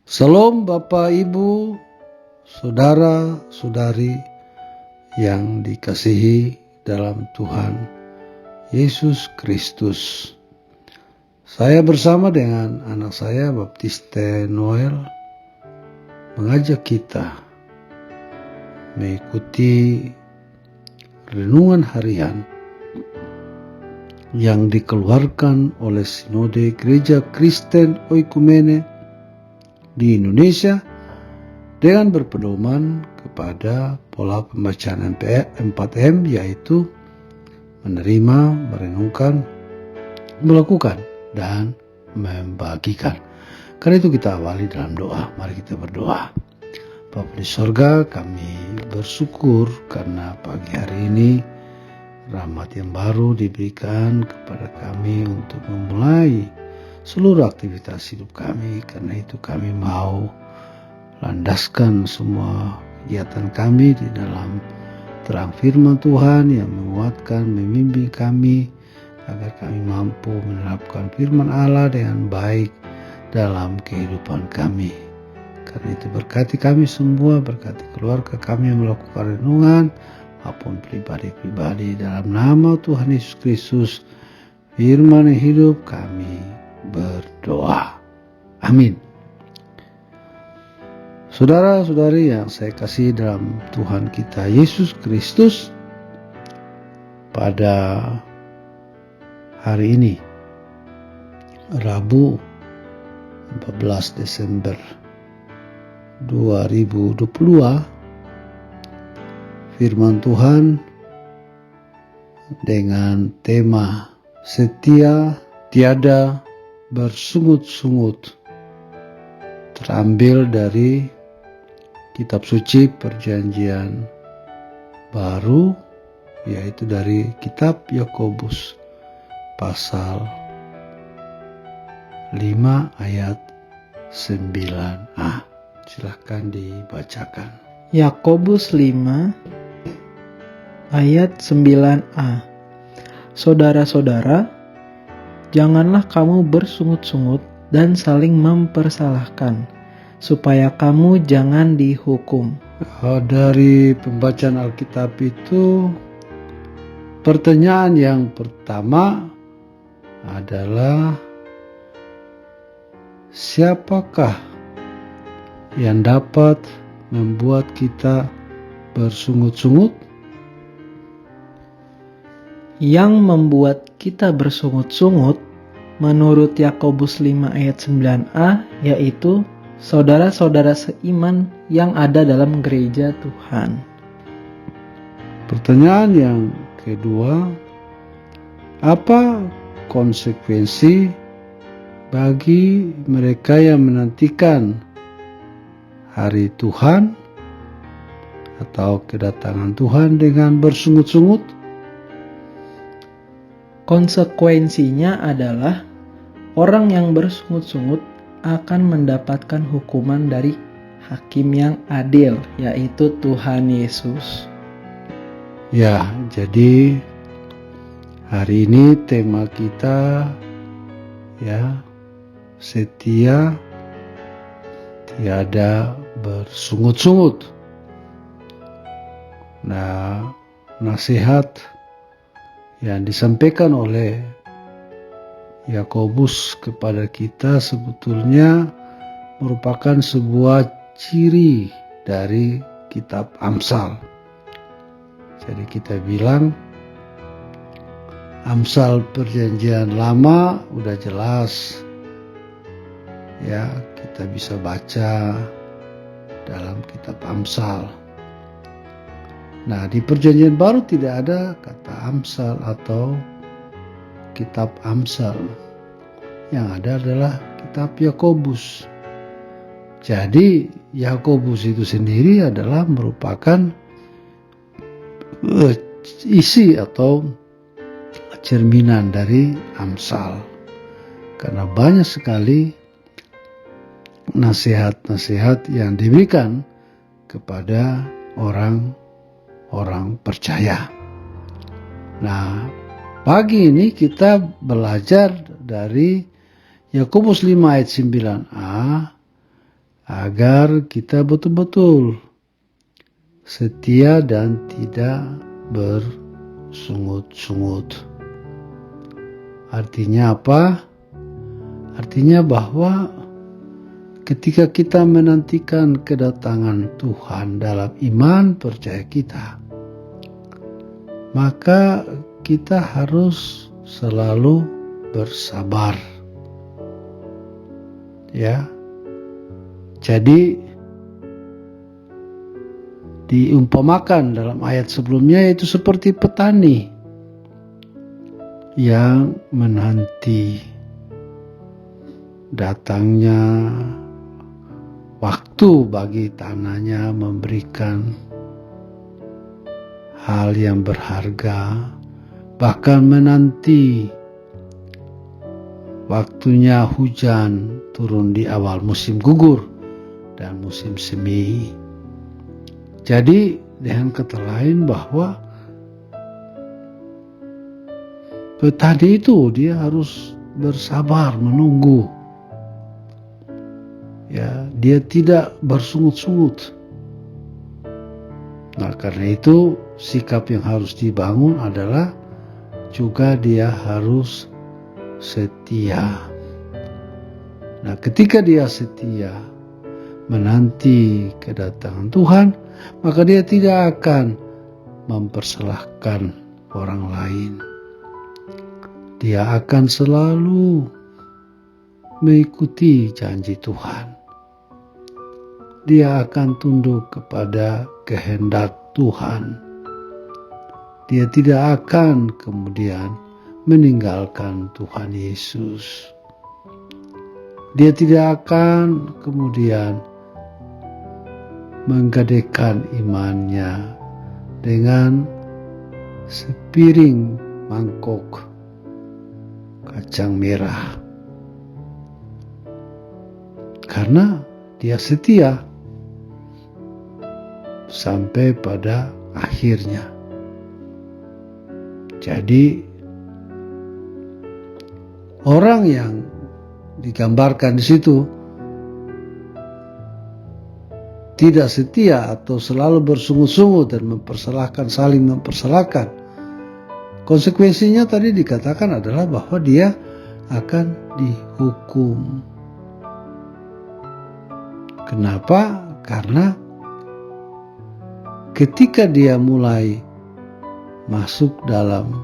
Salam Bapak Ibu, saudara-saudari yang dikasihi dalam Tuhan Yesus Kristus. Saya bersama dengan anak saya Baptiste Noel mengajak kita mengikuti renungan harian yang dikeluarkan oleh Sinode Gereja Kristen Oikumene di Indonesia dengan berpedoman kepada pola pembacaan 4M, yaitu menerima, merenungkan, melakukan, dan membagikan. Karena itu kita awali dalam doa. Mari kita berdoa. Bapa di sorga, kami bersyukur karena pagi hari ini rahmat yang baru diberikan kepada kami untuk memulai seluruh aktivitas hidup kami. Karena itu kami mau landaskan semua kegiatan kami di dalam terang firman Tuhan yang menguatkan, membimbing kami agar kami mampu menerapkan firman Allah dengan baik dalam kehidupan kami. Karena itu berkati kami semua, berkati keluarga kami yang melakukan renungan maupun pribadi-pribadi, dalam nama Tuhan Yesus Kristus, firman yang hidup, kami berdoa. Amin. Saudara-saudari yang saya kasih dalam Tuhan kita Yesus Kristus, pada hari ini Rabu 14 Desember 2022, firman Tuhan dengan tema setia tiada bersungut-sungut terambil dari kitab suci Perjanjian Baru, yaitu dari kitab Yakobus pasal 5 ayat 9a. Silahkan dibacakan. Yakobus 5 ayat 9a. Saudara-saudara, janganlah kamu bersungut-sungut dan saling mempersalahkan, supaya kamu jangan dihukum. Dari pembacaan Alkitab itu, pertanyaan yang pertama adalah, siapakah yang dapat membuat kita bersungut-sungut? Yang membuat kita bersungut-sungut menurut Yakobus 5 ayat 9a yaitu saudara-saudara seiman yang ada dalam gereja Tuhan. Pertanyaan yang kedua, apa konsekuensi bagi mereka yang menantikan hari Tuhan atau kedatangan Tuhan dengan bersungut-sungut? Konsekuensinya adalah orang yang bersungut-sungut akan mendapatkan hukuman dari hakim yang adil, yaitu Tuhan Yesus. Ya, jadi hari ini tema kita setia tiada bersungut-sungut. Nah, nasihat yang disampaikan oleh Yakobus kepada kita sebetulnya merupakan sebuah ciri dari kitab Amsal. Jadi kita bilang Amsal Perjanjian Lama udah jelas, ya, kita bisa baca dalam kitab Amsal. Nah, di Perjanjian Baru tidak ada kata Amsal atau kitab Amsal. Yang ada adalah kitab Yakobus. Jadi Yakobus itu sendiri adalah merupakan isi atau cerminan dari Amsal. Karena banyak sekali nasihat-nasihat yang diberikan kepada orang percaya. Nah, pagi ini kita belajar dari Yakobus 5 ayat 9a agar kita betul-betul setia dan tidak bersungut-sungut. Artinya apa? Artinya bahwa ketika kita menantikan kedatangan Tuhan dalam iman percaya kita, maka kita harus selalu bersabar. Ya. Jadi diumpamakan dalam ayat sebelumnya yaitu seperti petani yang menanti datangnya waktu bagi tanahnya memberikan hal yang berharga, bahkan menanti waktunya hujan turun di awal musim gugur dan musim semi. Jadi dengan kata lain bahwa petani itu dia harus bersabar menunggu. Ya, dia tidak bersungut-sungut. Nah, karena itu sikap yang harus dibangun adalah juga dia harus setia. Nah, ketika dia setia menanti kedatangan Tuhan, maka dia tidak akan mempersalahkan orang lain. Dia akan selalu mengikuti janji Tuhan. Dia akan tunduk kepada kehendak Tuhan. Dia tidak akan kemudian meninggalkan Tuhan Yesus. Dia tidak akan kemudian menggadaikan imannya dengan sepiring mangkok kacang merah. Karena dia setia sampai pada akhirnya. Jadi orang yang digambarkan di situ tidak setia atau selalu bersungut-sungut dan saling mempersalahkan, konsekuensinya tadi dikatakan adalah bahwa dia akan dihukum. Kenapa? Karena ketika dia mulai masuk dalam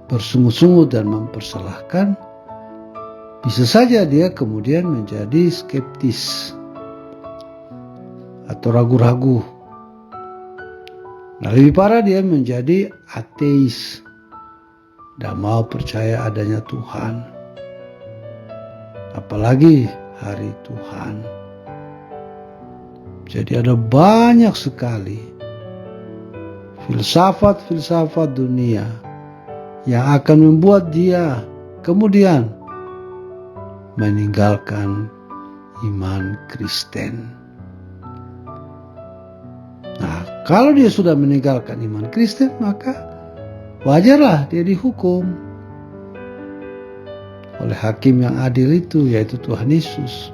bersungut-sungut dan mempersalahkan, bisa saja dia kemudian menjadi skeptis atau ragu-ragu. Nah, lebih parah dia menjadi ateis, tidak mau percaya adanya Tuhan, apalagi hari Tuhan. Jadi ada banyak sekali filsafat-filsafat dunia yang akan membuat dia kemudian meninggalkan iman Kristen. Nah, kalau dia sudah meninggalkan iman Kristen, maka wajarlah dia dihukum oleh hakim yang adil itu, yaitu Tuhan Yesus.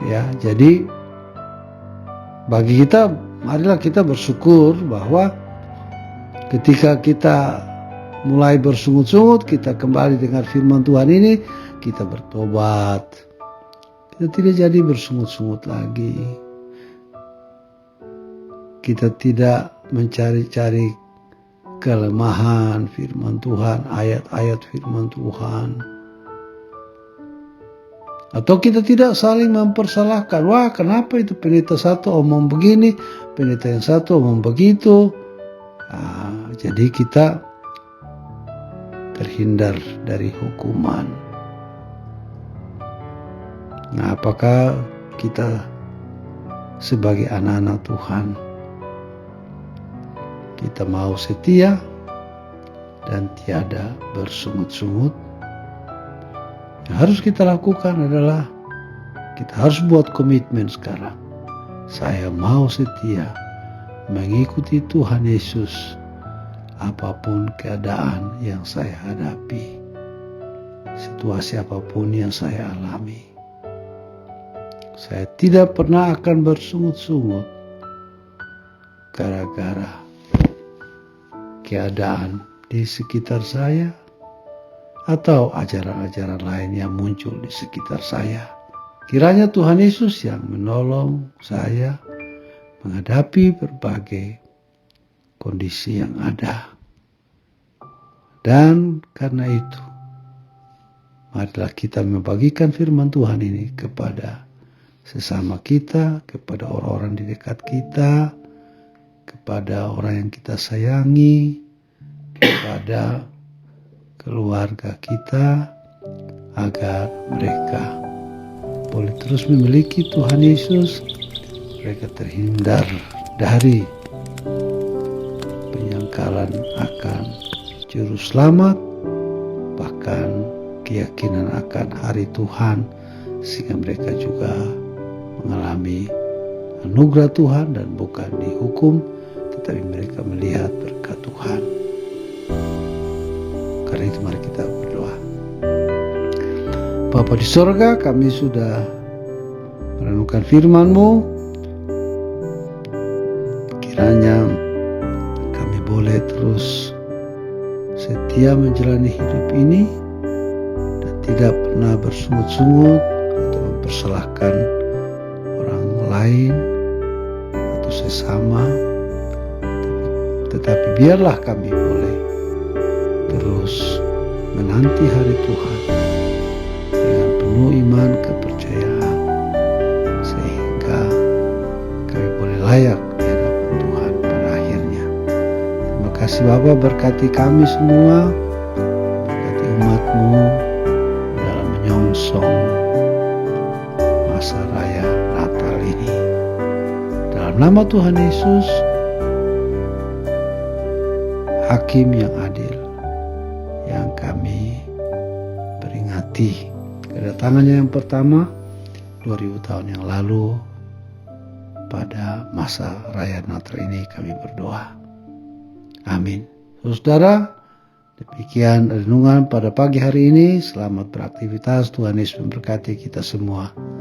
Ya, jadi bagi kita, marilah kita bersyukur bahwa ketika kita mulai bersungut-sungut, kita kembali dengar firman Tuhan ini, kita bertobat. Kita tidak jadi bersungut-sungut lagi. Kita tidak mencari-cari kelemahan firman Tuhan, ayat-ayat firman Tuhan. Atau kita tidak saling mempersalahkan. Wah, kenapa itu pendeta satu omong begini, pendeta yang satu omong begitu. Nah, jadi kita terhindar dari hukuman. Nah, apakah kita sebagai anak-anak Tuhan, kita mau setia dan tiada bersungut-sungut? Yang harus kita lakukan adalah kita harus buat komitmen sekarang. Saya mau setia mengikuti Tuhan Yesus apapun keadaan yang saya hadapi. situasi apapun yang saya alami. Saya tidak pernah akan bersungut-sungut gara-gara keadaan di sekitar saya atau ajaran-ajaran lain yang muncul di sekitar saya. Kiranya Tuhan Yesus yang menolong saya menghadapi berbagai kondisi yang ada. Dan karena itu, marilah kita membagikan firman Tuhan ini kepada sesama kita, kepada orang-orang di dekat kita, kepada orang yang kita sayangi, kepada keluarga kita, agar mereka boleh terus memiliki Tuhan Yesus, mereka terhindar dari penyangkalan akan juru selamat, bahkan keyakinan akan hari Tuhan, sehingga mereka juga mengalami anugerah Tuhan dan bukan dihukum, tetapi mereka melihat berkat Tuhan. Karena itu mari kita berdoa. Bapa di sorga, kami sudah merenungkan firman-Mu. Kiranya kami boleh terus setia menjalani hidup ini dan tidak pernah bersungut-sungut atau mempersalahkan orang lain atau sesama, tetapi biarlah kami boleh terus menanti hari Tuhan dengan penuh iman kepercayaan, sehingga kami boleh layak di hadapan Tuhan pada akhirnya. Terima kasih Bapa, berkati kami semua, berkati umat-Mu dalam menyongsong masa raya Natal ini. Dalam nama Tuhan Yesus, Hakim yang adil, yang kami peringati kedatangannya yang pertama 2000 tahun yang lalu. Pada masa raya Natal ini kami berdoa. Amin. Saudara, demikian renungan pada pagi hari ini. Selamat beraktivitas. Tuhan Yesus memberkati kita semua.